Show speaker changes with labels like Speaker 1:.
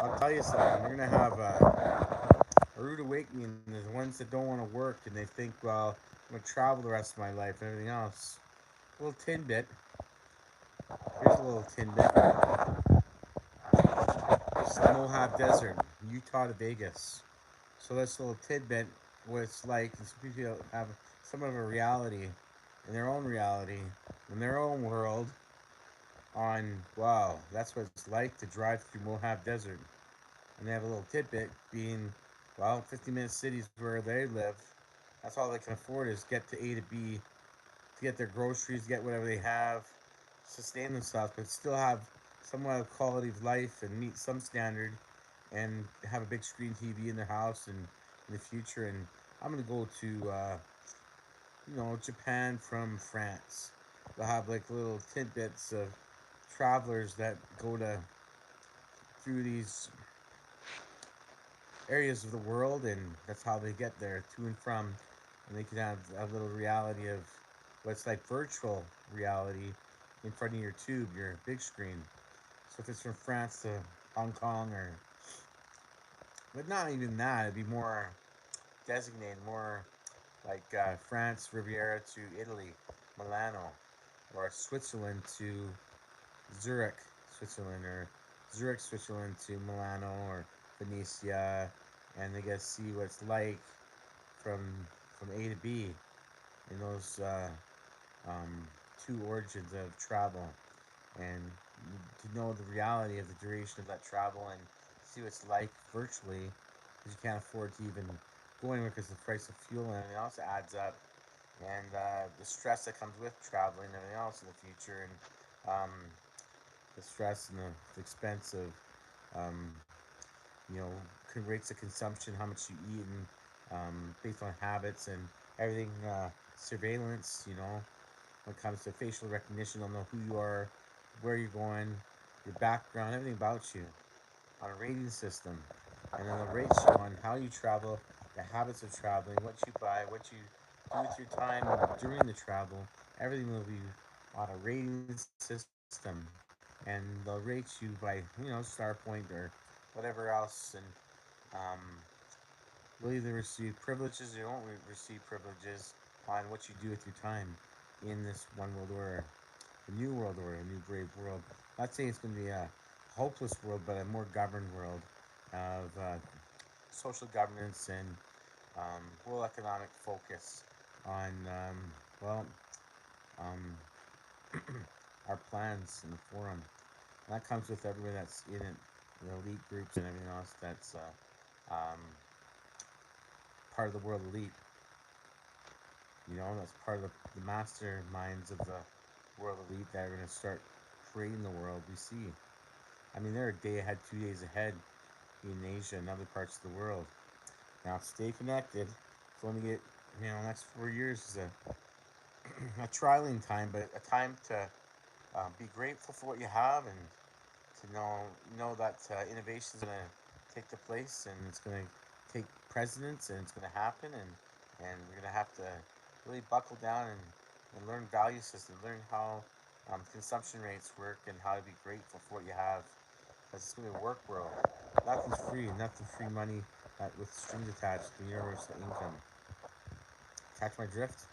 Speaker 1: I'll tell you something. You're gonna have a rude awakening. There's the ones that don't want to work and they think, well, I'm gonna travel the rest of my life and everything else. A little tidbit. Here's a little tidbit. It's the Moab Desert, Utah to Vegas. So this little tidbit, what it's like, is people have some of a reality, in their own reality, in their own world, on wow, that's what it's like to drive through Moab Desert. And they have a little tidbit being, well, 50-minute cities where they live. That's all they can afford is get to A to B, to get their groceries, get whatever they have, sustain themselves, but still have somewhat of quality of life and meet some standard and have a big screen TV in their house and in the future. And I'm gonna go to Japan from France. They'll have like little tidbits of travelers that go to through these areas of the world, and that's how they get there to and from. And they can have a little reality of what's like virtual reality in front of your tube, your big screen. So if it's from France to Hong Kong, or but not even that, it'd be more designated, more like France Riviera to Italy, Milano, or Switzerland to Zurich, Switzerland, or Zurich, Switzerland to Milano or Venetia, and they get to see what it's like from from A to B in those um, two origins of travel, and to know the reality of the duration of that travel and see what it's like virtually, because you can't afford to even go anywhere because the price of fuel and everything else adds up, and the stress that comes with traveling and everything else in the future, and the stress and the expense of um, you know rates of consumption, how much you eat, and based on habits and everything, surveillance. When it comes to facial recognition, they'll know who you are, where you're going, your background, everything about you on a rating system, and then they'll rate you on how you travel, the habits of traveling, what you buy, what you do with your time during the travel. Everything will be on a rating system, and they'll rate you by star point or whatever else, and um, you'll either receive privileges or you won't receive privileges on what you do with your time in this one world order, the new world order, a new brave world. Not saying it's going to be a hopeless world, but a more governed world of social governance and world economic focus on well um, our plans in the forum. And that comes with everyone that's in it, the elite groups and everything else that's part of the world elite. That's part of the masterminds of the world elite that are going to start creating the world we see. I mean, they're a day ahead, 2 days ahead in Asia and other parts of the world. Now, stay connected. It's only get, next 4 years is a trialing time, but a time to be grateful for what you have, and to know that innovation is going to take the place, and it's going to take precedence, and it's going to happen, and we're going to have to really buckle down and learn value systems, learn how consumption rates work, and how to be grateful for what you have. Because it's going to be a work world. Nothing's free money with strings attached to universal income. Catch my drift?